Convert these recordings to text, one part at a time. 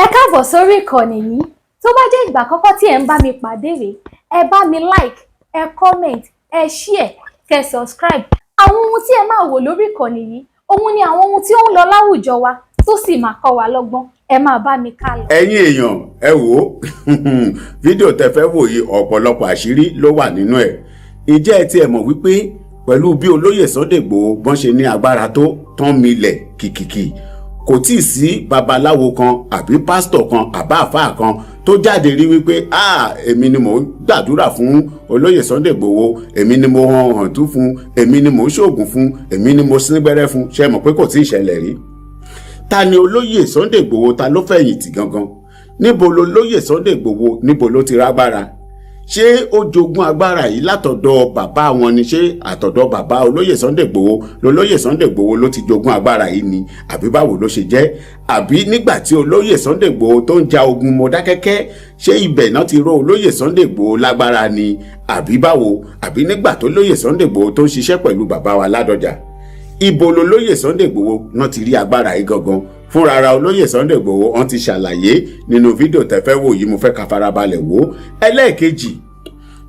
Ẹ káàbọ̀ sórí ìkànnì yìí. Tó bá jẹ́ ìgbà àkọ́kọ́ tí ẹ ń bá mi pàdé rèé, ẹ bá mi like, ẹ comment, ẹ share, kẹ́ subscribe. Àwọn ohun tí ẹ máa wò lórí ìkànnì yìí, òun ni àwọn ohun tí ó ń lọ láwùjọ wa tó sì máa kọ́ wa lọ́gbọ́n. Ẹ máa bá mi ká lọ. Ẹ̀yin èèyàn, ẹ wò ó. Fídíò tẹ́ fẹ́ wò yìí ọ̀pọ̀lọpọ̀ àṣírí ló wà nínú ẹ̀. Ǹjẹ́ ẹ tiẹ̀ mọ̀ wípé pẹ̀lú bí olóyè Sunday Igboho bọ́n ṣe ní agbára tó tán milẹ̀ kìkìkì, kò tíì sí babaláwo kan àbí pásítọ̀ kan àbá àfáà kan tó jáde rí wípé èmi ni mò ń gbàdúrà fún olóyè Sunday Igboho, èmi ni mo hàn tú fún, èmi ni mò ń ṣoògùn fún, èmi ni mo síngbẹ́rẹ́ fún. Ṣé mọ̀ pé kò tíì ṣẹlẹ̀ rí? Ta ni olóyè Sunday Igboho? Ta ló fẹ̀yìntì gangan? Níbo lolóyè Sunday Igboho, níbo ló ti rágbára? Ṣé ó jogún agbára yìí látọ̀dọ̀ bàbá wọn ni? Ṣé àtọ̀dọ̀ bàbá olóyè Sunday Igboho lolóyè Sunday Igboho ló ti jogún agbára yìí ni? Àbí báwo ló ṣe jẹ́? Àbí nígbà tí olóyè Sunday Igboho tó ń ja ogun Mọdákẹ́kẹ́, ṣé ibẹ̀ náà ti ró olóyè Sunday Igboho lágbára ni? Àbí báwo? Àbí nígbà tó olóyè Sunday Igboho tó ń ṣiṣẹ́ pẹ̀lú bàbá wa Ládọjà? Ibo lolóyè Sunday Igboho náà ti rí agbára yìí gangan? Fúnra ara olóyè Sunday Igboho wọ́n ti ṣàlàyé nínú fídíò tẹ́fẹ́ wò yìí, mo fẹ́ ká farabalẹ̀ wò. Ẹlẹ́ẹ̀kejì,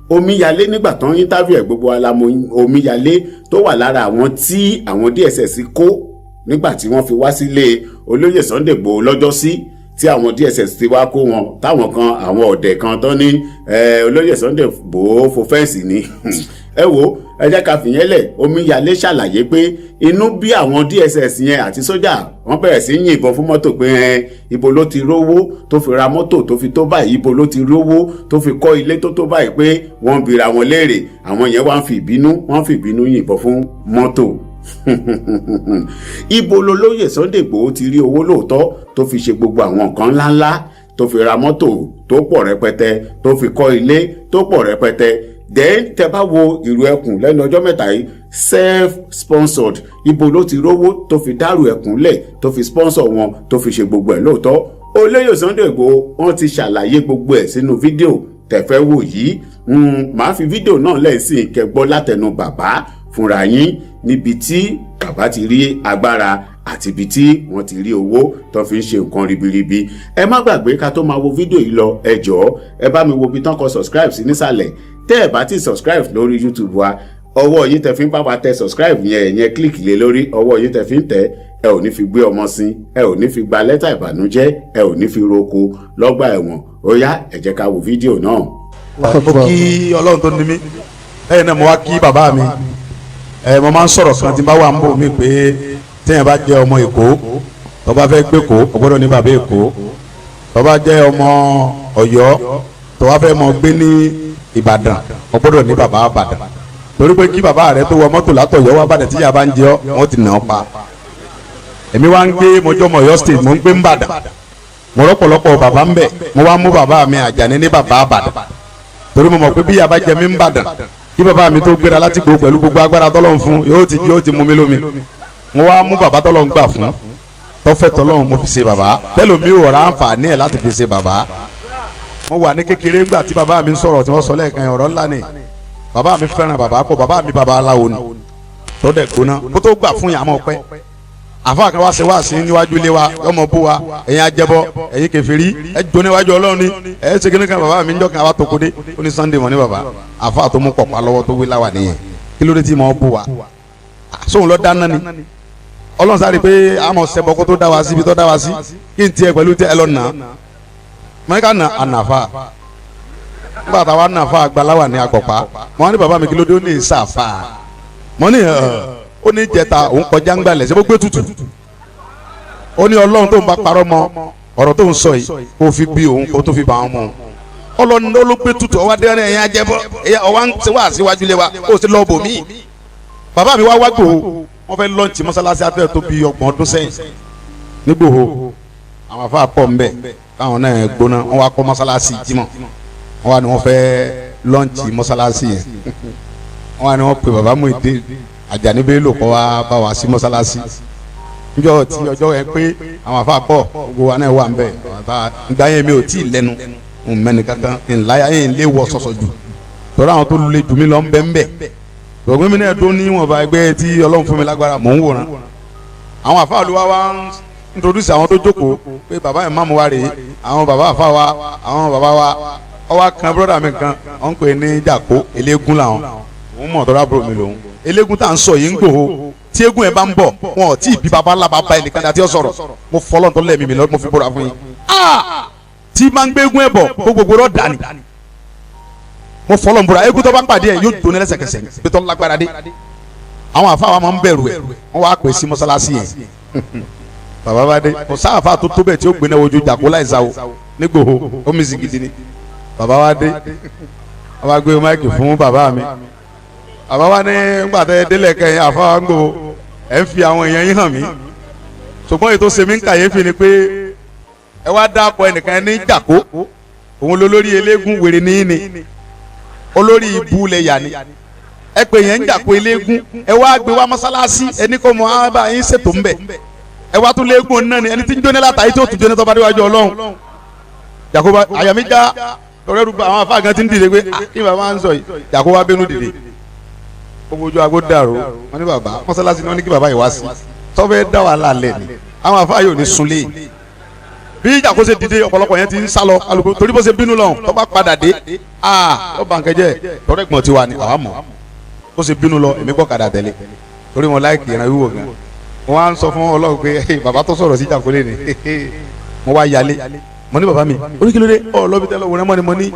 omíyalé nígbà tán interview ẹ̀, gbogbo alamọ omíyalé tó wà lára àwọn tí àwọn DSS kó nígbà tí wọ́n fi wá sílé olóyè Sunday Igboho lọ́jọ́ sí, tí àwọn DSS ti wá kó wọn, táwọn kan àwọn ọ̀dẹ̀ kan tán ní olóyè Sunday Igboho fò fẹ́ǹsì ni. Ẹ wo, ẹ jẹ́ ká fìyẹn lẹ̀. Omíyalé ṣàlàyé pé inú bí àwọn DSS yẹn àti sójà wọ́n bẹ̀rẹ̀ sí yìnbọn fún mọ́tò pé ibo ló ti rówó tó fi ra mọ́tò tó fi tó báyìí, ibo ló ti rówó tó fi kọ́ ilé tó tó báyìí, pé wọ́n bira wọn léèrè. Àwọn yẹn wá ń fi ìbínú yìnbọn fún mọ́tò. Ibo lolóyè Sunday Igboho ti rí owó lóòótọ́ tó fi ṣe gbogbo àwọn nǹkan ńláńlá, tó fi ra mọ́tò tó pọ̀ rẹpẹtẹ, tó fi kọ́ ilé tó pọ̀ rẹpẹtẹ? Then tẹ́ bá wo ìrù ẹkùn lẹ́nu ọjọ́ mẹ́ta yìí, self-sponsored, ibo ló ti rówó tó fi dárò ẹkùn lẹ̀, tó fi sponsor wọn, tó fi ṣe gbogbo ẹ̀ lóòótọ́? Olóyè Sunday Igboho wọ́n ti ṣàlàyé gbogbo ẹ̀ sínú fídíò tẹ́fẹ́ wò yìí. Màá fi fídíò náà lẹ́sìn kẹgbọ́ látẹnu bàbá fúnra yín, níbi tí bàbá ti rí agbára àti ibi tí wọ́n ti rí owó tó fi ń ṣe nǹkan ribiribi. Ẹ má gbàgbé ká tó máa wo fídíò yìí lọ, ẹ jọ̀ọ́ ẹ bá mi wo bí tán kọ subscribe sí nísàlẹ̀. Tẹ́ ẹ bá ti subscribe lórí YouTube wa, ọwọ́ yín tẹ́ fi ń bá wa tẹ subscribe yẹn click lé lórí, ọwọ́ yín tẹ́ fi ń tẹ̀, ẹ ò ní fi gbé ọmọ sin, ẹ ò ní fi gba lẹ́tà ìbànújẹ́, ẹ ò ní fi roko lọ́gbà ẹ̀wọ̀n. Ó yá, ẹ jẹ́ ká wo fídíò náà. Kí Ọlọ́run tó ní mí, ẹ̀yin náà mo wá kí bàbá mi. Mo máa ń sọ̀rọ̀ kan tí bá wà ń bò mí pé téèyàn bá jẹ́ ọmọ Èkó, tó bá fẹ́ gbé Èkó, ó gbọ́dọ̀ ní bàbá Èkó. Tó bá jẹ́ ọmọ Ọ̀yọ́, tó wá fẹ́ mọ gbé ní Ìbàdàn, ó gbọ́dọ̀ ní bàbá Ìbàdàn. Torí pé kí bàbá rẹ tó wọ mọ́tò látọ̀yọ́ wá Ìbàdàn tí ìyá bá ń jẹ ọ́, wọ́n ti nà ọ́ pa. Èmi wá ń gbé mọ́jọ́ mọ́ Ọ̀yọ́ state, mo ń gbé Ìbàdàn. Mo rọ́pọ̀lọpọ̀ bàbá ń bẹ̀, mo wá mú bàbá mi Àjàní ní bàbá Ìbàdàn. Torí mo mọ̀ pé bí ìyá bá jẹ mí Ìbàdàn, kí bàbá mi tó gbéra láti Ìgbò pẹ̀lú gbogbo agbára tọ́lọ́run fún, yóò ti mú mi lómi. Mo wá mú bàbá tọ́lọ́run gbà fún, tọ́fẹ́ tọ́lọ́run mo fi ṣe bàbá. Tẹ́lòmí ò rà àǹfààní ẹ̀ láti fi ṣe bàbá. Mo wà ní kékeré ńgbà tí bàbá mi ń sọ̀rọ̀ tí wọ́n sọ lẹ́ẹ̀kan ọ̀rọ̀ ńlá ni. Bàbá mi fẹ́ràn bàbá kọ, bàbá mi bàbá aláwo ni tó dẹ̀ gbóná kó tó gbà fún yàmọ̀ pẹ́. Àfáà kan wá sí níwájú ilé wa, yọmọ bó wa, ẹ̀yin ajẹ́bọ, ẹ̀yin kèfèrí, ẹ jó níwájú Ọlọ́run ni, ẹ ṣe kíní kan. Bàbá mi ń jọ́ kan wá tó kódé, ó ní Sunday mọ̀ ní bàbá. Àfáà tó mú pọ̀pá lọ́wọ́ tó wí láwà nìyẹn, kí ló dé tí mo bó wa? Sóhun lọ dáná ni. Ọlọ́run sáré pé àmọ̀ ṣẹbọ kó tó dá wa sí ibi tó dá wa sí, kí n tiẹ̀ pẹ̀lú ẹ lọ nà á. Mọ̀níkà nà ànàfà, nígbà táwa nàfà àgbàláwà ní akọ̀pá, mọ̀ ní bàbá mi kí ló dé ó ní ìsàfà. Mọ̀ ní ó ní jẹta òun kọjá ń gbàlẹ̀ ṣé bó gbé tutù. Ó ní Ọlọ́run tó ń bá parọ́ mọ́ ọ̀rọ̀ tó ń sọ yìí kó fi bí òun kó tó fi bá wọn mọ́. Ọlọ́run ló gbé tutù ọwọ́ adé ní ẹ̀yìn ajẹ́bọ́, ọwọ́ ń ṣe wá síwájú lé wa kó o sì lọ bò mí. Bàbá mi wá Ìgbòho, wọ́n fẹ́ lọ́ọ̀tì mọ́sálásí afẹ́ tó bí 30 ọdún sẹ́yìn ní Ìgbòho. Àwọn afá pọ̀ ń bẹ̀ káwọn náà gbóná, wọ́n wá kọ́ mọ́sálásí Jímọ̀, wọ́n wá ní wọ́n fẹ́ lọ́ọ̀tì mọ́sálásí yẹn. Wọ́n wá ní wọ́n pe bàbá Muyideen Àjàní Bello kọ́ wá bá wa sí mọ́sálásí. Níjọ́ tí ọjọ́ yẹn pé àwọn afá pọ̀, gbogbo wa náà wà ń bẹ̀. Ìgbà yẹn mi ò tí ì lẹ́nu mẹ́ni kankan, ńláyà yẹn lé wọ sọ̀sọ̀ jù. Tọ́lá àwọn tó lulẹ̀ jù mí lọ ń bẹ́ ń bẹ̀. Ògbìn mi náà tó ní wọn bá ẹgbẹ́ tí Ọlọ́run fún mi lágbára mò ń wòran. Àwọn àfáà olúwa wa ń introduce àwọn tó jókòó pé bàbá yẹn máàmù wa rèé àwọn bàbá àfa wa àwọn bàbá wa ọwọ́ kan brọ́dà mi kan wọ́n ń pè ní jàkó eléégún làwọn òun mọ̀ tọ́lá bro mi lòun eléégún tá à ń sọ yìí ń Igboho tí eégún ẹ̀ bá ń bọ̀ wọn ò tí ì bí baba ńlá bàbá ẹ̀ nìkan àti ọ̀sọ̀rọ̀ mo fọlọ́ tó lẹ́ẹ̀mí mi lọ mo fi bóra fún yín tí máa ń gbé eégún ẹ̀ bọ̀ gbogbo rọ̀ dání mo fọlọ́ ń bóra eégún tó bá pàdé ẹ̀ yóò dùn lẹ́sẹ̀kẹsẹ̀ bí tó lágbára dé àwọn àfa wa máa ń bẹ̀rù ẹ̀ wọ́n wá pè sí mọ́sálásí yẹn bàbá bá dé kò sáàfà tó tó bẹ̀ tí ó gbéná ojú jàkó láìsá o ní Igboho ó mi sì gidi ni bàbá wa dé wọ́n wá gbé máìkì fún bàbá mi bàbá wa ní gbàtẹ́ délẹ̀ kẹyìn àfa wa ń Igboho ẹ̀ ń fi àwọn èèyàn yín hàn mí ṣùgbọ́n èyí tó ṣe mí ń kàyéfì ni pé ẹ wá dáàpọ̀ ẹnìkan ní jàkó òun lólórí eléégún wèrè ní ní olórí ibu lẹ̀ yà ni ẹ pè yẹn ń jàkó eléégún ẹ wá gbé wá mọ́sálásí ẹni kò mọ àbá yín ṣètò ńbẹ ẹ wá tún léégún náà ni ẹni tí ń jóná látàrí tí ó tún jóná tó bá déwájú Ọlọ́run Jacoba àyàmí já lọ́rẹ́ rúbọ àwọn afá gan ti ń dìde pé kí bàbá ń sọ yìí Jacoba bínú dìde gbogbo ojú agbó dàrú wọn ní bàbá mọ́sálásí ni wọ́n ní kí bàbá yìí wá sí tọ́fẹ́ dá wàhálà lẹ̀ ni àwọn afá yóò ní sunlé bí Jacoba ṣe dìde ọ̀pọ̀lọpọ̀ yẹn ti ń sálọ alùpùpù torí bó ṣe bínú lọ́hùn tó bá padà dé ó bànkẹ́jẹ́ tọ́rẹ́gbọ̀n ti wà ní àwa mọ̀ ó ṣe bínú lọ èmi gbọ́kadà tẹ̀lé torí wọn láìkì ìran wíwò gan wọn á ń sọ fún Ọlọ́run pé bàbá tó sọ̀rọ̀ sí Jàkólé ni mo wá yálé mo ní bàbá mi oníkìlódé ọ lọ́bi tẹ́lẹ̀ òun rẹ mo ní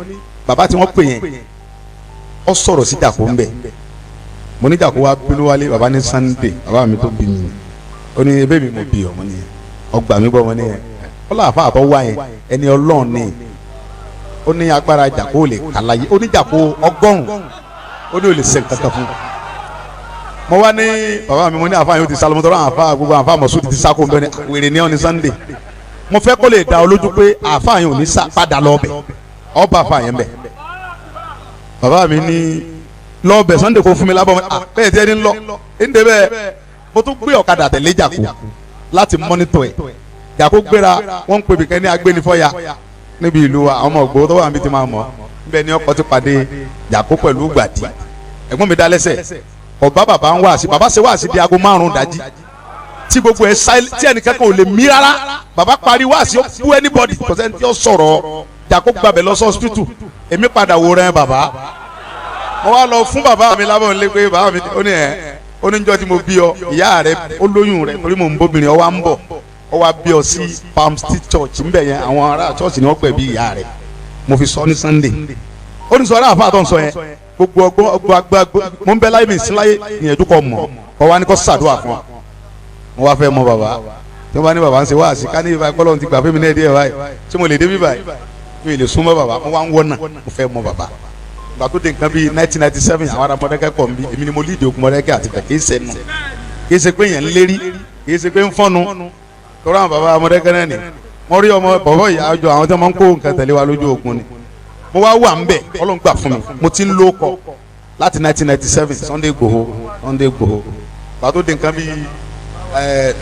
bàbá tí wọ́n pè yẹn ọ sọ̀rọ̀ sí Jàkó ńbẹ mo ní Jàkó wa bínú wálé bàbá ní Sunday bàbá mi tó bí mi ó ní ebé mi mo bí ọmọ ni ọgbà mi gbọ́ wọn ni ọ láàfà àtọ́ wá yẹn ẹni Ọlọ́run ni ó ní agbára Jàkó lè kàlàyé ó ní Jàkó ọgọ́rùn ó ní olè sẹ kankan fún mo wá ní bàbá mi mo ní àfáà yóò ti sálọ mo tọrọ àfáà gbogbo àfáà mọ̀sùn ti sáko nbẹ ní wèrè ní ọ̀ní Sunday mo fẹ́ kó lè da ọ lójú pé àfáà yóò ní padà lọ́ọ̀bẹ̀ ọba àfáà yẹn bẹ̀ bàbá mi ní lọ́ọ̀bẹ̀ Sunday kò fún mi lábọ̀ bẹ́ẹ̀ tí ẹni ń lọ ń dé bẹ́ẹ̀ mo tún gbé ọ̀kadà tẹ̀lé Jàkó láti mọ́nítọ̀ ẹ̀ Jàkó gbéra wọ́n ń pè bìkẹ́ ní agbénifọ́ya níbi ìlú wa àwọn ọmọ Ìgbòho tó wà níbi tí máa mọ̀ níbẹ̀ ni ọkọ̀ ti pàdé Jàkó pẹ̀lú gbàdí ẹ̀gbọ́n mi dá lẹ́sẹ̀ ọba bàbá ń wá sí bàbá ṣe wá sí di aago 5 dájí tí gbogbo ẹ̀ tí ẹnìkan kan ò lè mí rárá bàbá parí wá sí ó bú anybody kò sẹ́ni tí ó sọ̀rọ̀ Jàkó gbàbẹ̀ lọ sí hospital èmi padà wò rẹ̀ bàbá mo wá lọ fún bàbá mi lábọ̀ nílé pé bàbá mi ó ní njọ́ tí mo bí ọ ìyá rẹ̀ ó lóyún rẹ̀ torí mò ń bóbìnrin ọ wá ń bọ̀ ọ wá bí ọ sí Palm Street Church ńbẹ yẹn àwọn ará church ni wọ́n pẹ̀ bí ìyá rẹ̀ mo fi sọ ní Sunday ó ní sọ ọ́nà àfa àtọ̀ sọ yẹn gbogbo ọgbọ́n agbágbó mo ń bẹ láyé mi síláyé ìyẹn tó kọ mọ̀ ọ wá ní kó ṣàdúrà fún wa mo wá fẹ́ mọ bàbá tí wọ́n bá ní bàbá ń ṣe wá sí ká ní ibà kọ́lọ́n ti gbà fún mi náà díẹ̀ báyìí tí mo lè dé bí báyìí mi lè súnmọ́ bàbá mo wá ń wọ́nà mo fẹ́ mọ bàbá ìgbà tó dé nǹkan bíi 1997 àwọn ará Mọdákẹ́kẹ́ pọ̀ nbí èmi ni mo lídìí ogun Mọdákẹ́kẹ́ àti kì í ṣe nù kì í ṣe pé yẹn ń lérí kì í ṣe pé ń fọ́nu tọ́ra àwọn bàbá Mọdákẹ́kẹ́ náà ni wọ́n rí ọmọ bọ̀bọ̀ yìí àjọ àwọn tí wọ́n ń kó nǹkan tẹ̀lé wa lójú ogun ni mo wá wà ńbẹ̀ Ọlọ́run gbà fún mi mo ti ń ló kọ láti 1997 Sunday Igboho pàtó di nǹkan bíi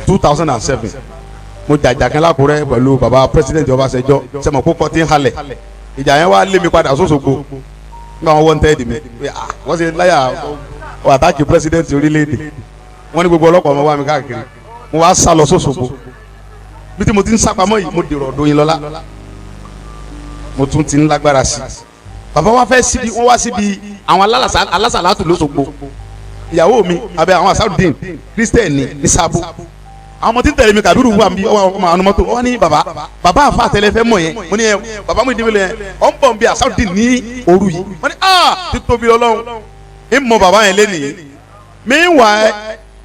2007 mo jàjà kan lákùrẹ́ pẹ̀lú baba president Ọbásanjọ́ sẹ́mo kókó tí ń halẹ̀ ìjà yẹn wá lé mi padà sóṣogbo nígbà wọn wọ́n tẹ́ẹ̀dì mi wọ́n ṣe láyà àtàkì president orílẹ̀-èdè wọ́n ní gbogbo ọlọ́pàá ọmọ wa mi káàkiri mo wá sá lọ sóṣogbo bí tí mo ti ń sápamọ́ yìí mo dèrò ọ̀dọ̀ yín lọ́lá mo tún ti ń lágbára sí bàbá wa fẹ́ síbi wọ́n wá síbi àwọn alásàlátù lóṣogbo ìyàwó mi abẹ àwọn asarudin Christian ní sábò àwọn ọmọ tí ń tẹ̀lé mi Kàbírù wà bí ọmọ àwọn mọ́tò wọ́n ní bàbá àfa àtẹlẹ fẹ́ mọ̀ yẹn mo ní bàbá mi ìdíbìlẹ̀ yẹn ọ̀ ń bọ̀ bí asarudin ní òru yìí wọ́n ní títóbi Ọlọ́run ń mọ bàbá yẹn lé nìyí mi ń wà ẹ́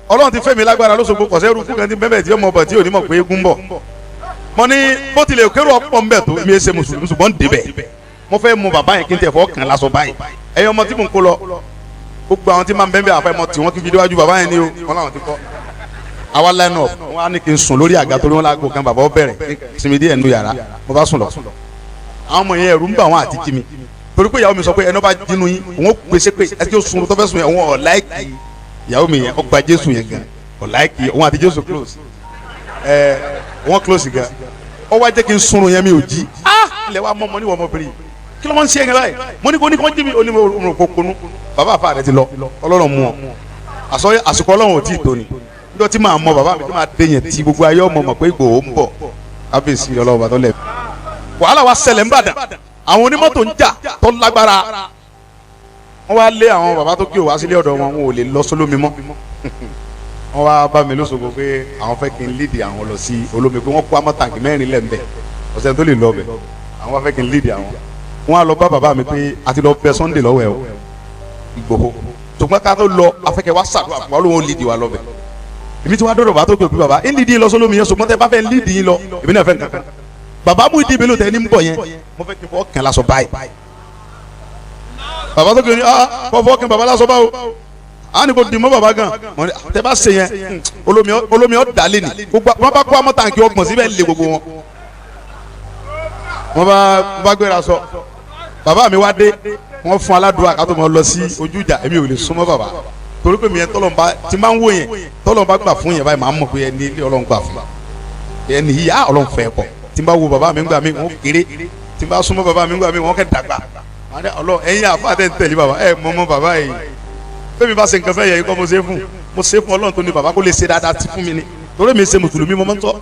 Ọlọ́run ti fẹ́ mi lágbára lóṣogbo kọ̀sẹ́ rúkú kan tí bẹ́ẹ̀ tí ó mọ̀ bọ̀ tí ò ní mọ̀ pé eégún bọ̀ mo ní bó tilẹ̀ kérò ọ̀pọ̀ ń bẹ̀ tó mi ẹ ṣe mùsùlùmí ṣùgbọ́n débẹ̀ mo fẹ́ mọ bàbá yẹn kí n tẹ̀ fọ́ kàn lásọ báyìí ẹ̀yin ọmọ tí mò ń kó lọ gbogbo àwọn tí máa ń bẹ́ẹ̀ bẹ́ẹ̀ àfẹ́mọ́ tí wọ́n ti fi déwájú bàbá yẹn ni o wọn làwọn ti kọ́ àwa line up wọn á ní kí n sùn lórí àga torí wọn lágbo kan bàbá ó bẹ̀rẹ̀ sinmi díẹ̀ nínú yàrá mo bá sùn lọ àwọn ọmọ yẹn ẹ̀rù ń bà wọn àti jí mi torí pé ìyàwó mi sọ pé ẹni bá jinú yín òun ó pèsè pé ẹ ti ó sun tó fẹ́ sùn yẹn òun ọ̀ láìkì ìyàwó mi yẹn ó gba Jésù yẹn gan ọ̀ láìkì òun àti Jésù close wọ́n close gan ó wá jẹ́ kí n sunrun yẹn mi ò jí ilẹ̀ wa mọ́ ọmọ níwọ̀ ọmọbìnrin kí ló máa ń ṣe yẹn báyìí mo ní kó ní kó jí mi ó ní mo kó konú bàbá àfa rẹ ti lọ Ọlọ́run mú ọ àsìkò Ọlọ́run ò tí ì tó ni níjọ́ tí màá mọ bàbá mi tí màá dé yẹn tí gbogbo ayé ọmọ mọ̀ pé Ìgbòho ń bọ̀ kábíyèsí ọlọ́run bàtọ́ lẹ̀. wàhálà wa ṣẹlẹ̀ ń bàdàn àwọn onímọ́tò ń jà tó lágbára wọ́n wá lé àwọn bàbá tó kí o wá sílé ọ̀dọ̀ wọn ò lè lọ sólómi mọ́ wọ́n wá bá mi lóṣogbo pé àwọn fẹ́ kí n lídìí àwọn lọ sí olómi pé wọ́n kó amọ́tàǹkì 4 lẹ́ńbẹ̀ ọ̀sẹ̀ tó lè lọ bẹ̀ àwọn wá fẹ́ kí n lídìí àwọn wọ́n á lọ bá bàbá mi pé a ti lọ bẹ Sunday lọ́wọ́ ẹ̀ o Ìgbòho ṣùgbọ́n ká tó lọ afẹ́kẹ́ wá ṣàdúrà fún wa lóun lídìí wa lọ bẹ̀ èmi ti wá dọ̀dọ̀ bá tó gbé bàbá ń lídìí lọ sólómi yẹn ṣùgbọ́n tẹ bá fẹ́ lídìí yín lọ èmi náà fẹ́ nǹkan bàbá mú ìdí ìbélò tẹ ní ń bọ̀ yẹn mo fẹ́ kí n fọ́ kàn lásọ báyìí bàbá tó gbé ní kọ́ fọ́ kàn bàbá lásọ báwo a ní kò dì mọ́ bàbá gan tẹ bá ṣe yẹn olómi ọ̀ dálé ni wọ́n bá kó amọ́tàǹkì ọgbọ̀n síbẹ̀ lé gbogbo wọn wọ́n bá gbéra sọ bàbá mi wá dé wọ́n fún aládùúrà ká tó mọ lọ sí ojú ìjà èmi ò lè súnmọ́ bàbá torí pé mi yẹn tọ́lọ́mùbá tí n bá ń wò yẹn tọ́lọ́mùbá gbà fún yẹn báyìí màá mọ̀ pé ẹni ilé Ọlọ́run gbà fún ẹni yìí á Ọlọ́run fẹ́ pọ̀ tí n bá wo bàbá mi gbà mí wọ́n kéré tí n bá súnmọ́ bàbá mi gbà mí wọ́n kẹ́ dàgbà Ọlọ́run ẹ̀yin àfa tẹ̀ ń tẹ̀lé bàbá ẹ̀ mọ́ bàbá yìí fẹ́mi bá ṣe nǹkan fẹ́ yẹ kọ́ mo ṣe fún Ọlọ́run tó ní bàbá kó lè ṣe dáadáa ti fún mi ni torí mi ṣe mùsùlùmí mo máa ń tọ́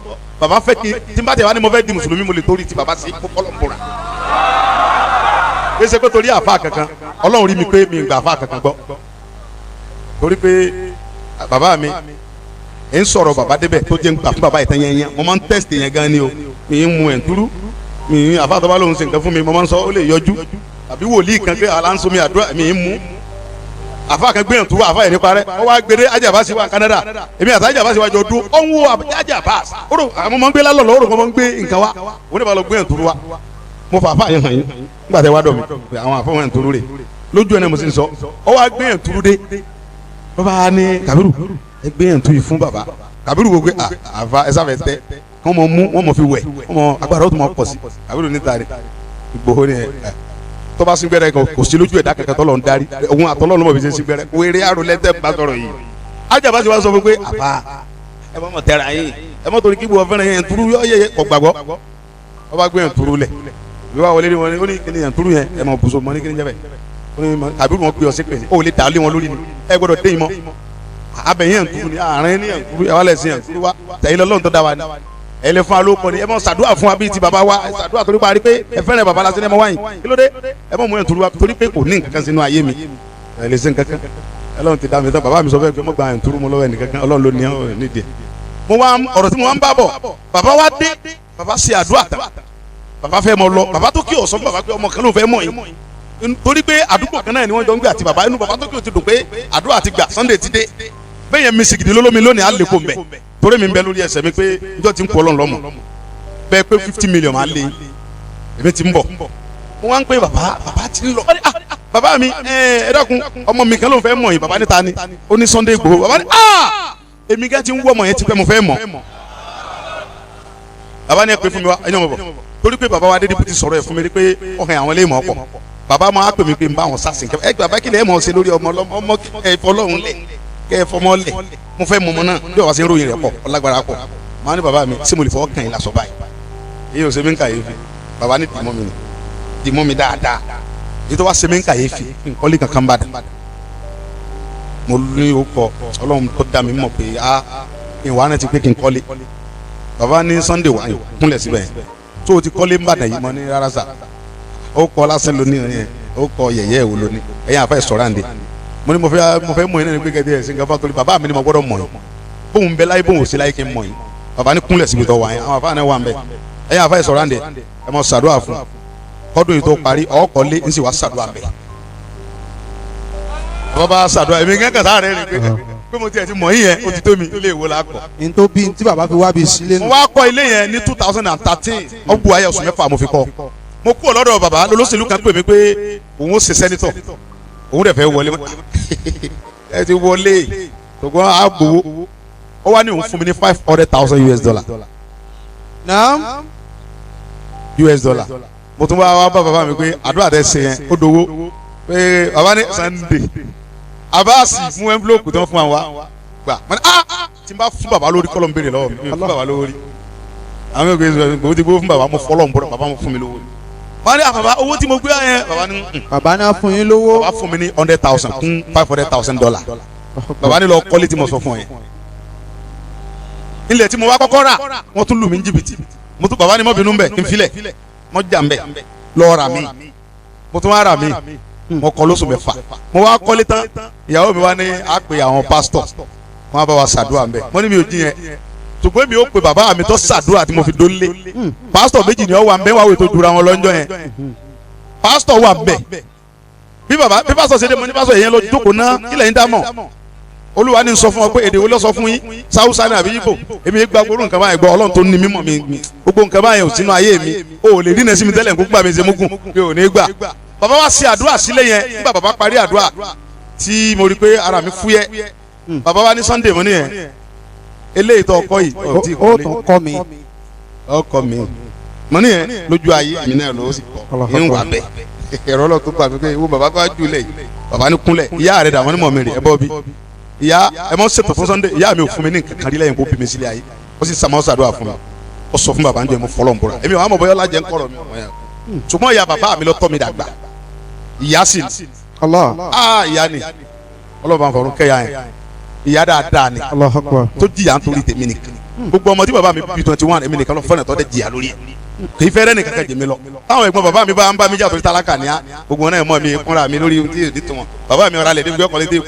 bàbá fẹ́ kí tí n bá tẹ̀ wá ní mo fẹ́ di mùsùlùmí mo lè torí ti bàbá sí kó Ọlọ́run bọ̀ra bí ṣe pé torí àfa kankan Ọlọ́run rí mi pé mi gbà àfa kankan gbọ́ torí pé bàbá mi ń sọ̀rọ̀ bàbá débẹ̀ tó jẹ́ ń gbà fún bàbá ìtàn yẹn mo máa ń tẹ́sítì yẹn gan ni o mi ń mu ẹ̀ ń túrú mi àfa tó bá lóun ṣe nǹkan fún mi mo máa ń sọ ó lè yọjú àbí wòlíì kan pé aláǹsomi àdúrà mi ń mu àfa kan gbé ẹ̀ntúrú àfa yẹn ní parẹ́ ó wá gbére Ajabasi wa Canada èmi àti Ajabasi wa jọ dún ó ń wo Ajabasi ó rò àwọn ọmọ ń gbé lálọ́ lọ́rùn kọ́ mọ́ ń gbé nǹkan wa òun ní bá lọ gbé ẹ̀ntúrú wa mo fà àfa yẹn hàn yín nígbà tẹ wá dọ̀ mi àwọn àfa wọn ẹ̀ntúrú rè lójú ẹ̀ náà mo sì ń sọ ó wá gbé ẹ̀ntúrú dé bàbá ní Kabiru ẹ gbé ẹ̀ntú yìí fún bàbá Kabiru wo gbé àfa ẹ sáfẹ́ tẹ wọ́n mọ̀ mú wọ́n mọ̀ fi wẹ̀ wọ́n mọ̀ agbára ó tún mọ̀ pọ̀ sí Kabiru níta rẹ̀ Ìgbòho ni ẹ̀ tọ́ba sí gbẹ́rẹ́ kò sí lójú ẹ̀dá kankan tọ́lọ̀ ń darí òun àtọ́lọ́ lọ́mọ bí ṣe sí gbẹ́rẹ́ wéré àròlẹ́tẹ̀ bá sọ̀rọ̀ yìí Ajabasi wa sọ fún pé àbá ẹ mọ̀ tẹ̀ra yín ẹ mọ̀ torí kí bu ọ̀fẹ́rẹ́ yẹn turu yẹ kọ̀ gbàgbọ́ ọba gbé yẹn turu lẹ̀ ìwà wọlé ni wọn ní ó ní kíni yẹn turu yẹn ẹ mọ̀ bùsọ̀ mọ́ ní kíni jẹ́ bẹ́ẹ̀ ó ní Kabiru wọn pè ọ sí pé ó lè dàlé wọn lórí ni ẹ gbọ́dọ̀ dé ìmọ̀ abẹ yẹn turu ni àárín ni yẹn turu ẹ wà lẹ́sìn yẹn turu wa tẹ̀yìn lọ́lọ́run tó dá wa ni ẹ lè fún alókọ ni ẹ mọ ṣàdúrà fún wa bíi ti bàbá wa ṣàdúrà torí parí pé ẹ fẹ́rẹ̀ bàbá lásìkò ẹ mọ wáyìn kí ló dé ẹ mọ mú yẹn turu wa torí pé kò ní nǹkan kan sínú ayé mi ẹ lè ṣe nǹkan kan Ọlọ́run ti dá mi tán bàbá mi sọ fẹ́ pé mo gba yẹn turu mo lọ́wọ́ ẹnìkan kan Ọlọ́run ló ní ọ nídìí mo wá ọ̀rọ̀ tí mo wá ń bá bọ̀ bàbá wa dé bàbá ṣe àdúrà tán bàbá fẹ́ mọ lọ bàbá tó kí ọ̀sán bàbá pé ọmọ kan ló fẹ́ mọ̀ yín torí pé àdúgbò kan náà ni wọ́n jọ ń gbé àti bàbá inú bàbá tó kí o ti dùn pé àdúrà ti gbà Sunday ti dé bẹ́ẹ̀ yẹn mi sìgìdì lólómi lónìí á lè kó mbẹ́ torí mi ń bẹ lórí ẹsẹ̀ mi pé njọ́ ti ń pọ̀ Ọlọ́run lọ́mọ bẹ́ẹ̀ pé 50 million máa lé èmi ti ń bọ̀ mo wá ń pè bàbá ti ń lọ bàbá mi ẹ dákun ọmọ mi kan ló ń fẹ́ mọ̀ yín bàbá níta ni ó ní Sunday Igboho bàbá ní èmi gẹ́ ti ń wọ́ ọmọ yẹn ti pẹ́ mo fẹ́ mọ̀ bàbá ní ẹ pé fún mi wá ẹ̀yàn mọ̀ bọ̀ torí pé bàbá wa dé dípútì sọ̀rọ̀ ẹ̀ fún mi rí pé ọkàn àwọn ilé ìmọ̀ ọ̀pọ̀ bàbá máa pè mí pé n bá wọn sásìn kẹ ẹ bàbá kí lè mọ̀ ṣe lórí ọmọ ẹ fọlọ́run lẹ̀ kẹ ẹ fọmọ lẹ̀ mo fẹ́ mọ̀ ọmọ náà bí ọ̀wá sí ń ròyìn rẹ̀ pọ̀ ọlágbára pọ̀ màá ní bàbá mi sí mo lè fọwọ́ kàn yín lásọ báyìí èyí ò ṣe mí ń kàyéfì bàbá ní dìmọ́ mi dáadáa èyí tó wá ṣe mí ń kàyéfì nkọ́lé kankan bá dà mo ní o kọ Ọlọ́run tó dá mi mọ̀ pé ìwà náà ti pé kí n kọ́lé bàbá ní Sunday wà kúnlẹ̀ síbẹ̀ tó o ti kọ́lé ń bàdàn yìí mọ́ ní rárá sà ó kọ́ lásán lóní yẹn ó kọ́ yẹ̀yẹ́ ìwò lóní ẹ̀yìn àfẹ́ sọ̀rọ̀ àǹdè mo ní mo fẹ́ mọ̀ yín náà ní gbẹ́gẹ́dẹ́ ẹ̀ sìnkà fún akọ́lé bàbá mi ni mo gbọ́dọ̀ mọ̀ yín bóun bẹ láyé bóun ò sí láyé kí n mọ̀ yín bàbá ní kúnlẹ̀ síbi tó wà yín àwọn àfáà náà wà ń bẹ ẹ̀yìn àfẹ́ sọ̀rọ̀ àǹdè ẹ̀ mọ̀ ṣàdúrà fún kọ́dún yìí tó parí ọ̀ọ́kọ́lé ń sì wá ṣàdúrà bẹ̀ bàbá ṣàdúrà èmi gẹ́gẹ́ sáà rẹ̀ ni pé mo tiẹ̀ ti mọ̀ yín yẹn ó ti tó mi ilé ìwò la kọ̀. n tó bí tí bàbá fi wá bí sílé nù. mo wá kọ́ ilé yẹn ní 2013 ọgbù ayé oṣù mẹ́fà mo fi kọ́ mo kú ọlọ́dọ̀ bàbá lọ́lọ́sẹ̀lú kan pè mí pé òun ó ṣe sẹ́nitọ̀ òun dẹ̀ fẹ́ wọlé ẹ ti wọlé ṣùgbọ́n a gbowó ó wá ní òun fún mi ní $500,000 naam $. mo tún wá bá bàbá mi pé àdúrà tẹ ṣe yẹn ó dowó pé bàbá ní Sunday abasi mú envelope tó ń fún wa gbà mọ tí n bá fún bàbá lórí kọlọ̀ ń béèrè lọ́wọ́ mi fún bàbá lórí àwọn èèyàn gbé gbòó ti gbó fún bàbá mo fọlọ́ ń bọ̀rọ̀ bàbá mo fún mi lówó wọ́n ní bàbá owó tí mo gbé yẹn bàbá ní. bàbá náà fún yín lówó. bàbá fún mi ní $100,000 kún $500,000 bàbá ní lọ kọ́lé tí mo sọ fún ọ yẹn ilẹ̀ tí mo wá kọ́kọ́ rà wọ́n tún lù mí ní jìbìtì mo tún bàbá ni mo bínú ń bẹ̀ kí n filẹ̀ mo jà ń bẹ̀ lọ́ọ́ rà mí mo tún wá rà mí mo kọ́ lóṣù mẹ́fà mo wá kọ́lé tán ìyàwó mi wá ní àpè àwọn pásítọ̀ wọ́n á bá wa ṣàdúrà ń bẹ̀ mo ní mi ò jí yẹn ṣùgbọ́n mi ò pe bàbá mi tó ṣàdúrà tí mo fi dólé pásítọ̀ méjì ni ó wà ń bẹ̀ wá wò tó dura wọn lọ́jọ́ yẹn pásítọ̀ wà ń bẹ̀ bí pásítọ̀ ṣe dé mo ní pásítọ̀ yẹn lọ jókòó ná kílẹ̀ yín dá mọ̀ olúwa ní sọ fún ọ pé èdè wo ló sọ fún yín sáwùsá ní àbí yíbò èmi gba gbóró nǹkan báyìí gbọ́ ọlọ́run tó ní mímọ̀ mi gbogbo nǹkan báyìí ò sínú ayé mi o ò lè dínà sí mi tẹ́lẹ̀ gbogbo àmì ìṣẹ́mùkùn mi ò ní gbà bàbá wa ṣe àdúrà sílẹ̀ yẹn nígbà bàbá parí àdúrà tí mo rí pé ara mi fúyẹ́ bàbá wa ní Sunday mo ní yẹn eléyìí tó ọkọ yìí ó tún kọ́ mi. ọkọ mi mo ní yẹn lójú ayé mi náà ló sì kọ́ ń wà bẹ́ẹ̀ ẹ̀rọ lọ tó gbà mí pé ìwọ bàbá tó wá jù lẹ̀ bàbá ní kúnlẹ̀ ìyá rẹ̀ dà wọ́n ní mọ̀ mi rè ẹ bọ́ bí ìyá ẹ mọ ṣètò fún Sunday ìyá mi ò fún mi ní nǹkan kan rí lẹ́yìn kó bí mi sílẹ̀ ayé ó sì sàmọ́ sàdúrà fún mi ó sọ fún bàbá ń jẹ mo fọlọ́ ń bọ̀rọ̀ èmi àwọn ọmọ bọ́yọ́ lájẹ ń kọ̀rọ̀ mi ọmọ yẹn ṣùgbọ́n ìyá bàbá mi ló tọ́ mi dàgbà ìyá sì ni ìyá ni ọlọ́ba fọ̀rún kẹ́yà yẹn ìyá dáadáa ni tó jìyà nítorí tèmi nìkan gbogbo ọmọ tí bàbá mi bí 21 èmi nìkan ló fẹ́ràn tó dẹ̀ jìyà lórí ẹ̀ kì í fẹ́rẹ́ nìkan kan jèmi lọ táwọn ẹ̀gbọ́n bàbá mi bá ń bá mi jà torí tálákà ní á gbogbo náà mọ̀ mi kúnra mi lórí tí èdè tó wọn bàbá mi ọ̀rá lè dé gbé ọkọ̀ lédè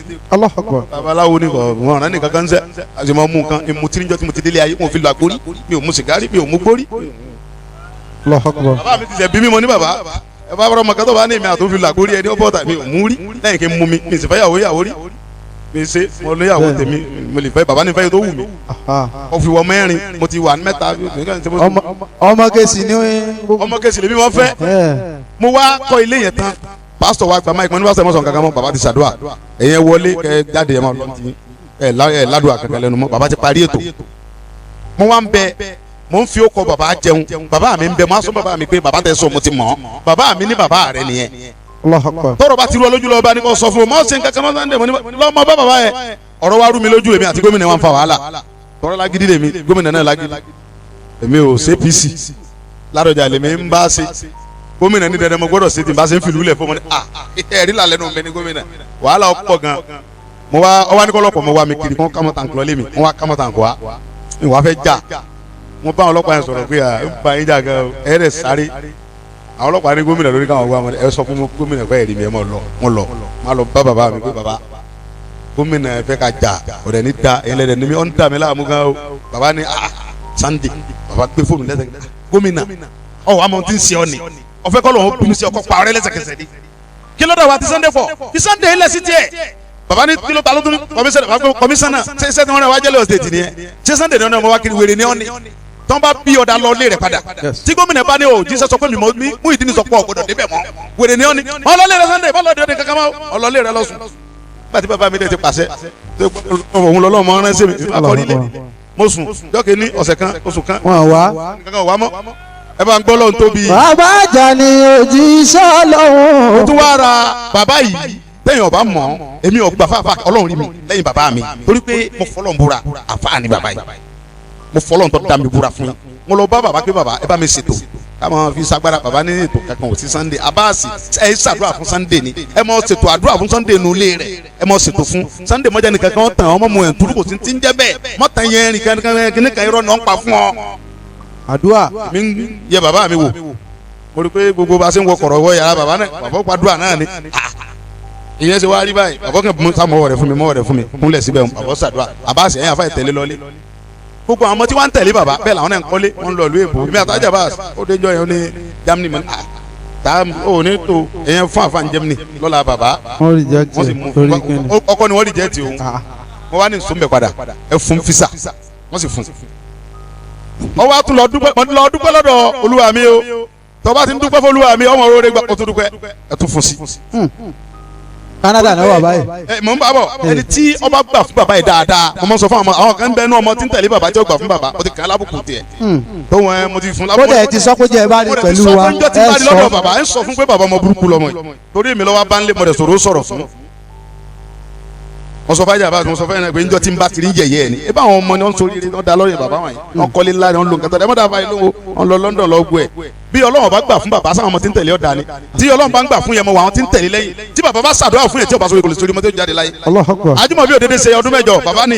babaláwo ni wọn ọ̀rá nìkan kan ń sẹ́ àti mo mú nǹkan ìmú tí níjọ́ tí mo ti délé ayé mo fi lọ àgbórí mi ò mú sìgárì mi ò mú gbórí. bàbá mi ti sẹ̀ bí mi mo ní bàbá ẹ bá bọ́rọ̀ mọ̀kátọ́ bá ní èmi àti òfin lọ àgbórí ẹni ọ̀bọ̀ta mi ò mú rí lẹ́yìn kí n mú mi mi sì fẹ́ yàwó rí mi ṣe mo ní yàwó tèmi mo lè fẹ́ bàbá ní fẹ́ tó wù mí ó fi wọ mẹ́rin mo ti wà ní mẹ́ta. ọmọ kẹsì ni ọmọ kẹsì lèmi wọn fẹ́ mo wá kọ́ ilé yẹn tán pásítọ̀ wa gba máìkì mo ní pásítọ̀ mọ̀sán kankan mọ́ bàbá ti ṣàdúrà ẹ̀yẹn wọlé kẹ jáde ẹ̀ máa lọ ti ẹ̀ ládùúgbà kankan lẹ́nu mọ́ bàbá ti parí ètò mo wá ń bẹ mo ń fi ó kọ bàbá jẹun bàbá mi ń bẹ mo á sọ bàbá mi pé bàbá tẹ sọ mo ti mọ̀ bàbá mi ní bàbá rẹ nìyẹn tọrọ bá ti rú ọ lójú lọ bá ní kò sọ fún o mọ ṣe nǹkan kan mọ Sunday mo ní lọmọ bá bàbá yẹn ọ̀rọ̀ wa rú mi lójú èmi àti gómìnà wa ń fa wàhálà tọrọ lágídí lèmi gómìnà náà lágídí èmi ò ṣe PC ládọjà lèmi ń bá ṣe gómìnà ní dandan mo gbọ́dọ̀ ṣe tí n bá ṣe ń fìlú lẹ fún mo ní ẹrí làlẹ́ nù mí ní gómìnà wàhálà ọ̀pọ̀ gan mo wá ọwọ́ ní kọ́lọ́pọ̀ mo wá mi kiri kọ́ kámọ́ tàǹkì lọ́lé mi wọ́n wá kámọ́ tàǹkì wá mi wá fẹ́ jà mo bá àwọn ọlọ́pàá yẹn sọ̀rọ̀ pé ń bá yín jà gan ẹ̀ rẹ̀ sáré àwọn ọlọ́pàá ní gómìnà lórí káwọn wá ẹ sọ fún gómìnà pé ẹ̀rí mi ẹ mọ̀ lọ wọn lọ má lọ bá bàbá mi pé bàbá gómìnà ẹ fẹ́ ka jà ọ̀rẹ́ ní da ẹlẹ́dẹ̀ ní mi ọ̀ ń dà mí láàmú gan o bàbá ní Sunday bàbá gbé fóònù lẹ́sẹ̀kẹsẹ̀ gómìnà ọ̀ àmọ́ tí ń ṣe ọ ni ọ̀fẹ́ kọ́ lọ́wọ́ bínú sí ọkọ̀ pa ọ̀rẹ́ lẹ́sẹ̀kẹsẹ̀ ni kí ló dà wá ti Sunday fọ kí Sunday ilẹ̀ sí tiẹ̀ bàbá ní kí ló ta ló tún kọmísánná ṣe tí wọ́n rẹ̀ wá jẹ́lẹ̀ ọ̀sẹ̀ ni ẹ ṣé Sunday ní ọ̀nà ọmọ wa kiri wèrè ní ọ̀ni tọ́n bá bí ọ̀dà lọ lé rẹ̀ padà tí gómìnà bá ní o jíṣẹ́ sọ pé mi mú ìdí ní sọ pé ọ̀gbọ́dọ̀ débẹ̀ mọ́ wèrè ní ọ́ni ọlọ́lé rẹ̀ Sunday bọ́lá òde kankan mọ́ ọlọ́lé rẹ̀ lọ́sùn bàtí bàbá mi ti pàṣẹ òun lọ́lọ́ mọ́ ọ́nà sẹ́mi akọ́rílẹ̀ mo sùn jọ́kẹ́ ní ọ̀sẹ̀ kan oṣù kan kankan wà mọ́ ẹ bá ń gbọ́ lọ́n tóbi. bàbá àjà ni òjíṣẹ́ Ọlọ́run. mo tún wá ra bàbá yìí tẹ̀yìn ọba mọ̀ èmi ò gbà fáfá Ọlọ́run rí mi lẹ́yìn bàbá mi torí pé mo fọlọ́ ń búra àfáà ní bàbá yìí mo fọlọ́ ń tọ́ da mi búra fún yín mo lọ bá bàbá pé bàbá ẹ bá mi ṣètò káwọn fi sagbara bàbá ní ètò kankan ò sí Sunday abáàsì ẹ ṣàdúrà fún Sunday ni ẹ mọ ṣètò àdúrà fún Sunday nù lé rẹ ẹ mọ ṣètò fún Sunday mọjà nìkan kan tàn ọmọ mu ẹ̀ ń turu kò sí ti ń jẹ́ bẹ́ẹ̀ mọ́tàn yẹn nìkan nìkan irọ́ náà ń pa fún ọ. àdúrà mi ń yẹ bàbá mi wò mo rí pé gbogbo bá a ṣe ń wọ kọ̀rọ̀ wọ yàrá bàbá náà bàbá gbàdúrà náà ni ìyẹn ṣe wá rí báyìí bàbá kan sá mọ́wọ́ rẹ̀ fún mi kúnlẹ̀ síbẹ̀ bàbá ṣàdúrà abáàsì ẹ̀yìn àfáà tẹ̀lé lọ́lé gbogbo àwọn ọmọ tí wọ́n ń tẹ̀lé bàbá bẹ́ẹ̀ làwọn náà ń kọ́lé wọ́n ń lọ ìlú èbó èmi àtàjà bá ó déjọ́ yẹn ó ní Germany mọ́ tá ó ní tó èyàn fún àfáàn Germany lọ́la bàbá wọ́n sì mú ọkọ ni wọ́n rìjẹ́tì òun wọ́n wá ní nsúmbẹ̀ padà ẹ fún fisa wọ́n sì fún wọ́n wá tún lọ dúpẹ́ lọ́dọ̀ olúwa mi o tọ́ba ti ń dúpẹ́ fún olúwa mi ọmọ oore gbà kó tún dúpẹ́ ẹ tún fún sí. Canada náà wà báyìí. mò ń bá bọ̀ ẹni tí ọba gbà fún bàbá yìí dáadáa mo máa sọ fún àwọn kan bẹ́ẹ̀ ní ọmọ tí ń tẹ̀lé bàbá tí ó gbà fún bàbá mo ti kàn án lábùkù tiẹ̀. tó wọn mo ti fún lábùkù. kódà ẹ ti sọ pé jẹ́ ẹ bá rí pẹ̀lú wa ẹ sọ fún pé bàbá ọmọ burúkú lọmọ yìí torí èmi lọ́wọ́ bá ń lé mọ̀rẹ̀ sọ̀rọ̀ fún. mo sọ fún ajá bá mo sọ fún ẹni pé njọ́ tí ń bá tiri ń jẹ̀yẹ́ ẹ̀ ni ẹ bá àwọn ọmọ ni wọ́n sori wọ́n da lọ́rẹ̀ bàbá wọn yìí wọ́n kọ́lé ńlá ni wọ́n lo nǹkan tó dẹ́ mọ́tà fà yìí lówó wọ́n lọ London lọ gbọ́ ẹ̀ bí Ọlọ́run bá gbà fún bàbá sáwọn ọmọ tí ń tẹ̀lé ọ̀dà ni tí Ọlọ́run bá ń gbà fún yẹn mọ àwọn tí ń tẹ̀lé lẹ́yìn tí bàbá bá ṣàdúrà fún yẹn tí ọba sọ ìkòlè sórí mọ́tò jáde láyé. Ajímọ̀bí òdèdè ṣe ọdún mẹ́jọ bàbá ni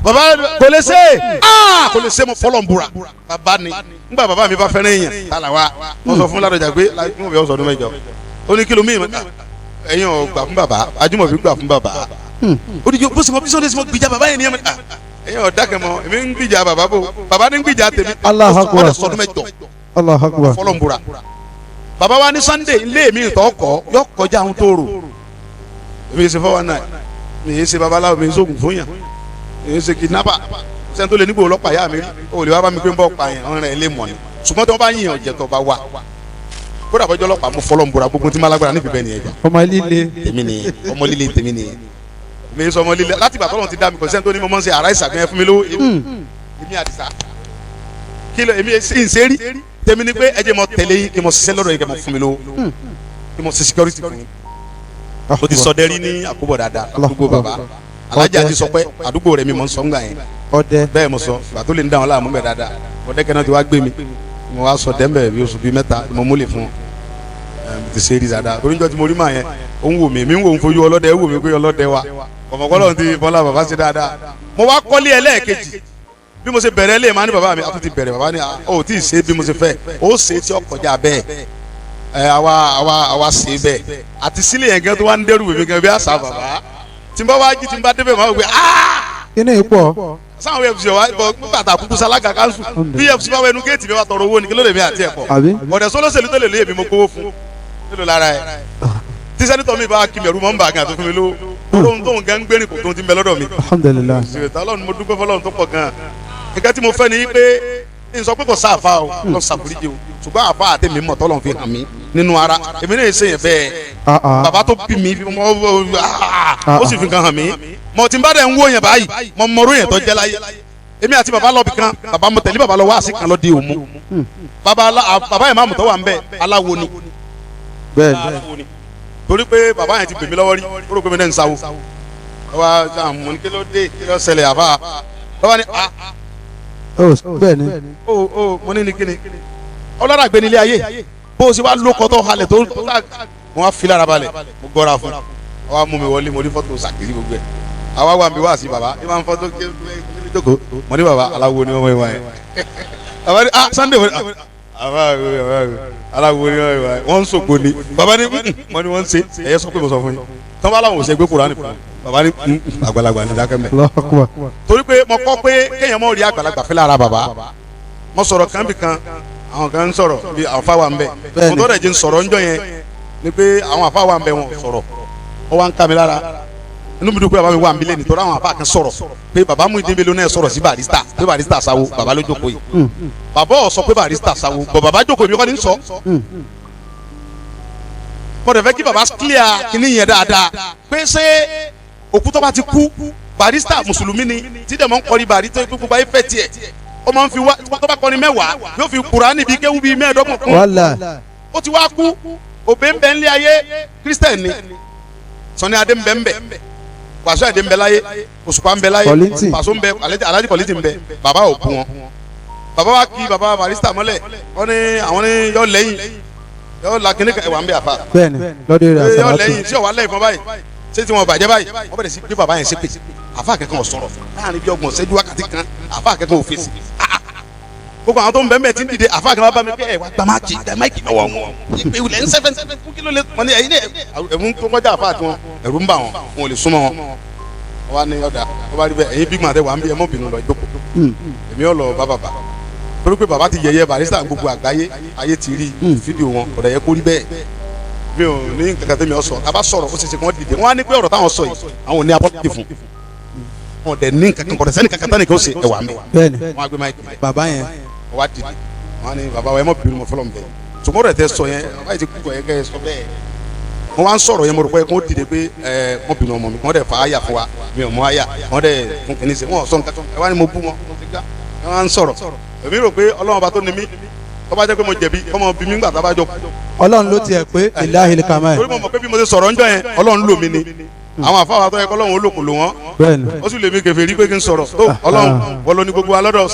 bàbá kò lè ṣe mo fọlọ́ ń búra bàbá ni nígbà bàbá mi bá fẹ́ràn èèyàn tààlà wa wọ́n sọ fún Ládọjà pé mo bẹ̀ ọ́ sọdún mẹ́jọ ó ní kílómì ẹ̀yin ò gbà fún bàbá Ajímọ̀bí gbà fún bàbá ó ní bó ṣe mọ bí sọ́dọ̀ ṣe mọ gbìjà bàbá yẹn ni ẹ̀yin ò dákẹ́ mọ́ èmi ń gbìjà bàbá bò bàbá ní gbìjà tèmi ó sọdún mẹ́jọ fọlọ́ ń búra bàbá wa ní Sunday ilé mi ìtọ́ kọ́ yọ kọjá àwọn tó rò èmi ṣe fọwọ́ náà mi yé ṣe babaláwo mi sóògùn fún yàn mi yé ṣe kidnapper sẹ́ni tó lè nígbò ọlọ́pàá yá mi rí o lè wá bá mi pé ń bọ́ pa yẹn ọ̀rẹ́ ilé mọ̀ ni ṣùgbọ́n tí wọ́n bá yìn ọ̀jẹ̀ tó bá wà kódà bọ́jọ́ ọlọ́pàá mo fọlọ́ ń bora gbogbo tí mo alágbára níbi bẹ́ẹ̀ ni ẹ̀jẹ̀. ọmọ líle tèmi ni ọmọ líle tèmi ni mi sọ ọmọ líle láti ìgbà tọ́lọ́ ti dá mi kò sẹ́ni tó ní mo mọ̀ ń ṣe àrà ìsàgbẹ́ fún mi lówó èmi àdìsá kí ló èmi ń ṣe rí tèmi ni pé ẹ jẹ́ mo tẹ̀lé yín kí mo ṣiṣẹ́ lọ́dọ̀ yín kí mo fún mi lówó kí mo ṣe security fún yín o ti sọ dẹ́rí ní àkóbọ̀ dáadáa àdúgbò bàbá alájà ti sọ pé àdúgbò rẹ̀ mi mọ̀ ń sọ ń gbà yẹn bẹ́ẹ̀ mo sọ ìgbà tó lè ń dáhùn láàmú bẹ́ẹ̀ dáadáa ọ̀dẹ́kẹ́ náà ti wá gbé mi mo wá sọ dẹ́mbẹ̀ bí oṣù bíi mẹ́ta mo múlẹ̀ fún ti ṣe é rí dáadáa torí njọ́ tí mo rí màá yẹn ó ń wò mí ń wò ń fojú ọlọ́dẹ wò mí pé ọlọ́dẹ wa ọmọkọ́lọ́ ti bọ́lá bàbá ṣe dáadáa mo wá kọ́lé ẹlẹ́ẹ̀kejì bí mo ṣe bẹ̀rẹ̀ lé màá ní bàbá mi a tún ti bẹ̀rẹ̀ bàbá ní ó tí ì ṣe bí mo ṣe fẹ́ ó ṣe tí ó kọjá bẹ́ẹ̀ àwa ṣe bẹ́ẹ̀ àti sílẹ̀ yẹn gan tó wá ń dẹ́rù bèbè gan bí àṣà bàbá tí n bá wá jí tí n bá débẹ̀ máa wò pé kíni ipò sáwọn efcc wa bàtà kúkú sálága kanṣu bí efcc bá wẹnu géètì mi wà tọrọ owó ni kí ló lè mi àti ẹ̀kọ́ ọ̀dẹ̀ sọlọ́sẹ̀lú tó lè lé èmi mo kówó fún nílò lára ẹ̀ tí sẹ́nitọ́ mi bá kí mi ẹ̀rú mọ́ ń bà gan tó fún mi lówó olóhùn tó ń gan gbérin kò tó ti ń bẹ lọ́dọ̀ mi. alhamdulilayi. Ọlọ́run mo dúpẹ́ fọlọ́run tó pọ̀ gan-an nǹkan tí mo fẹ́ ni pé n sọ pé kò sáàfà o lọ sàbúrídìí o ṣùgbọ́n àfa àti mi mọ̀ tọ́lọ̀ fi hàn mí nínú ara èmi náà ṣe yẹn bẹ́ẹ̀ bàbá tó bí mi ó sì fi kan hàn mí mọ̀ tí n bá dẹ̀ ń wó yẹn báyìí mọ̀ mọ̀rú yẹn tó jẹ́ láyé èmi àti bàbá lọ bì kan bàbá mo tẹ̀lé bàbá lọ wá sí kan lọ di òmu bàbá yẹn máa mú tó wà ń bẹ aláwo ni bẹ́ẹ̀ni torí pé bàbá yẹn ti gbèmí lọ́wọ́ rí ó rò pé mi náà ń sáwó wá mo ní kí ló dé kí ló ṣẹlẹ̀ àbá bàbá ni bẹ́ẹ̀ni mo ní kíni ọlọ́dà gbé nílé ayé bó o sì wá lóko tó halẹ̀ tó mo wá fi lára balẹ̀ mo gbọ́ra fún ọ wá mú mi wọlé mo ní fọ́tò sàkíyí gbogbo ẹ̀ àwa wà mí wá sí bàbá ẹ máa ń fọ́tò jókòó mo ní bàbá aláwo ni wọ́n mọ̀ ẹ́ wáyé bàbá ní Sunday aláwo ni wọ́n ń sògbó ni bàbá ní mo ní wọ́n ń ṣe ẹ̀yẹ sọ pé mo sọ fún yín tọ́ba aláwọ̀ ò ṣe gbé Kùránì fún bàbá ní àgbàlagbà ní dákẹ́ mẹ́. torí pé mo kọ́ pé kéèyàn mọ̀ rí àgbàlagbà fẹ́ lára bàbá mo sọ̀rọ̀ kan bí kan àwọn kan ń sọ̀rọ̀ bí àfa wa ń bẹ mo tọ́ dẹ̀ jẹ́ ń sọ̀rọ̀ ńjọ́ yẹn ni pé àwọn àfa wa ń bẹ wọn sọ̀rọ̀ ó wá ń ká mi lára inú mi dùn pé bàbá mi wà ń bilẹ̀ nítorí àwọn àfa kan sọ̀rọ̀ pé bàbá mú ìdí mélòó náà sọ̀rọ̀ sí Barrister pé Barrister sáwó bàbá ló jókòó yìí bàbá ò sọ pé Barrister sáwó bọ̀ bàbá jókòó mi kọ́ ni ń sọ mo dẹ̀ fẹ́ kí bàbá clear kíní yẹn dáadáa pé ṣé òkú tó bá ti kú Barrister mùsùlùmí ni tí dẹ̀ mọ́ ń kọrin Barrister tó gbogbo ayé fẹ́ tiẹ̀ ó máa ń fi wá tó bá kọrin mẹ́wàá yóò fi Kùránì bíi kéwú bíi mẹ́ẹ̀ẹ́dọ́gbọ̀n kún ó ti wá kú òbí ń bẹ ńlé ayé Christian ni Sunny Adé ń bẹ ń bẹ Wàsíù Àyìndé ń bẹ láyé Òṣùpá ń bẹ láyé Pàṣọ ń bẹ Alhaji Kollington ń bẹ bàbá ò kú wọn bàbá wa kí bàbá Barrister mọ́lẹ̀ wọ́n ní àwọn ní yọ lẹ́yìn yọ la kíní kan ẹ̀wà ń bẹ àfa bẹ́ẹ̀ni lọ́dẹ rẹ̀ yọ lẹ́yìn tí ọ̀wá lẹ́yìn fún báyìí ṣé tí wọn bàjẹ́ báyìí wọ́n bẹ̀rẹ̀ sí pé bàbá yẹn ṣe pé àfa akẹ́kọ̀ọ́ ò sọ̀rọ̀ láàrin bí ọgbọ̀n ṣẹ́jú wákàtí kan àfa akẹ́kọ̀ọ́ ò fèsì gbogbo àwọn tó ń bẹ́ẹ̀ tí ń dìde àfa akẹ́kọ̀ọ́ bá mi pé ẹ̀wà gba máàkì lọ́wọ́ wọn ìpè ìwìlẹ̀ ń sẹ́fẹ̀ fún kí ló lè wọ́n ní ẹ̀yin ẹ̀rù tó kọjá àfa àti wọn ẹ̀rù ń bà wọn wọn ò lè súnmọ́ wọn wọ́n ní ọ̀dà wọ́n bá rí bẹ́ẹ̀ ẹ̀yin big man tẹ́ wà ń bí ẹmọ́ bínú lọ ìjókòó èmi ọ̀ lọ bá bàbá torí pé bàbá ti yẹ̀yẹ́ Barrister gbogbo àgbáyé ayé ti rí fídíò wọn ọ̀dà yẹ kó rí bẹ́ẹ̀ mi ò ní kankan tẹ́mi ọ sọ a bá sọ̀rọ̀ ó ṣe ṣe kí wọ́n dìde wọ́n á ní pé ọ̀rọ̀ táwọn sọ yìí àwọn ò ní apọ́tì fún wọn dẹ̀ ní kankan kọ̀dẹ̀ sẹ́ni kankan tánìkan ó ṣe ẹ̀wà mi bẹ́ẹ̀ni wọ́n á gbé máìkì bàbá yẹn wọ́n á dìde wọ́n á ní bàbá wa ẹ mọ̀ bínú mọ̀ fọlọ́ mi bẹ́ẹ̀ ṣùgbọ́n rẹ̀ tẹ́ sọ yẹn bàbá yìí ti kú yẹn kẹ́ ẹ sọ bẹ́ẹ̀ wọ́n wá ń sọ̀rọ̀ yẹn mo rò pé kó dìde pé ẹ mọ̀ bínú ọmọ mi wọ́n dẹ̀ fa àyà fún wa mi ò mọ àyà wọ́n dẹ̀ fún kìíní ṣe wọ́n sọ nǹkan ẹ wá ní mo bú wọn wọ́n wá ń sọ̀rọ̀ èmi rò pé Ọlọ́run ọba tó ní mí tó bá jẹ́ pé mo jẹ̀bi ọmọ bí mi gbà tá a bá jọ. Ọlọ́run ló tiẹ̀ pé ìláhìlì kàmá ẹ̀. torí mo mọ̀ pé bí mo ṣe sọ̀rọ̀ ńjọ́ yẹn Ọlọ́run lò mí ni àwọn àfáwà tó yẹ kọ́ Ọlọ́run olókùn lò wọ́n bẹ́ẹ̀ni ó sì lè mi kẹfẹ́ rí pé kí n sọ̀rọ̀ tó Ọlọ́run wọ́n lọ ní gbogbo alọ́dọ̀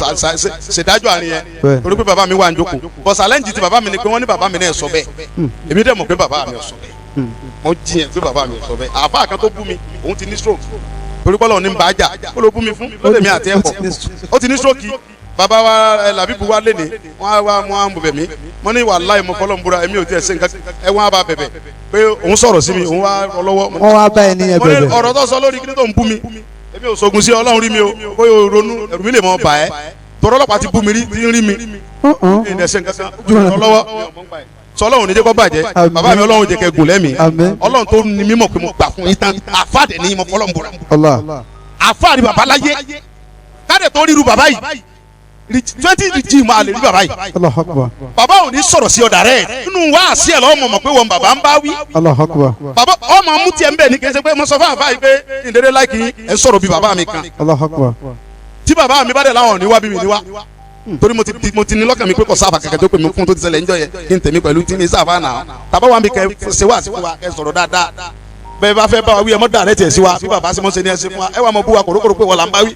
ṣèdájọ́ àárín yẹn torí pé bàbá mi wà ń jókòó bọ̀ sàlẹ́ǹjì ti bàbá mi ni pé wọ́n ní bàbá mi náà sọ bẹ́ẹ̀ èmi dẹ̀ mọ̀ pé bàbá mi ò sọ bẹ́ẹ̀ mo jiyàn pé bàbá mi ò sọ bẹ́ẹ̀ àfáà kan tó bú mi òun ti ní stroke torí pọ́lọ́ ní bàjá ó ló bú mi fún ó lè mi àti ẹ̀kọ́ ó ti ní stroke bàbá wa làbíbu wa léde wọn á mú bẹ̀mí mo ní wàláhì mo fọlọ́ ń búra èmi ò tiẹ̀ ṣe nǹkan ẹ wọn á bá bẹ̀bẹ̀ pé òun sọ̀rọ̀ sí mi òun wá lọ́wọ́. wọ́n wá bá ẹni yẹn bẹ̀bẹ̀. ọ̀rọ̀ tó sọ lórí kí ni tó ń bú mi èmi ò sọ̀gùn sí ọlọ́run rí mi o bóyá o ronú ẹ̀rù mi lè mọ bà ẹ́ tọ́rọ́ ọlọ́pàá ti bú mi rí ti ń rí mi ìdẹ̀sẹ̀ nǹkan kan lọ́wọ́ sọlọ́run ní jẹ́ kó bàjẹ́ bàbá mi ọlọ́run jẹ́ kẹ́ gùn lẹ́mìí ọlọ́run tó ní mímọ̀ pé mo gbà fún yín tán àfáàdé ní mo fọlọ́ ń búra àfáàdé bàbá láyé káde tó ríru bàbá yìí 20 jí máa lè rí bàbá yìí bàbá ò ní sọ̀rọ̀ sí ọ̀dà rẹ̀ nínú wá sí ẹ̀ lọ́wọ́ mọ̀ pé wọn bàbá ń bá wí bàbá ọmọ mú tiẹ̀ ń bẹ̀ ní kẹsẹ̀ pé mo sọ fún àfáà yìí pé ìdéré láìkì ẹ̀ sọ̀rọ̀ bí bàbá mi kan tí bàbá mi bá dẹ̀ láwọn níwá bí mi níwá torí mo ti ní lọ́kàn mi pé kò sáfà kẹ̀kẹ́ tó pè mí fún tó ti ṣẹlẹ̀ ńjọ́ yẹ kí n tẹ̀mí pẹ̀lú tí mi sáfà náà tàbá wa mi kẹ ṣe wá sí fún wa kẹ sọ̀rọ̀ dáadáa bẹ́ẹ̀ bá fẹ́ bá wa wí ẹ mọ́ dàrẹ́ tiẹ̀ sí wa bí bàbá ṣe mọ́ ṣe ní ẹ ṣe fún wa ẹ wà mọ́ bú wa kòrókòrò pé wọ́n là ń bá wí.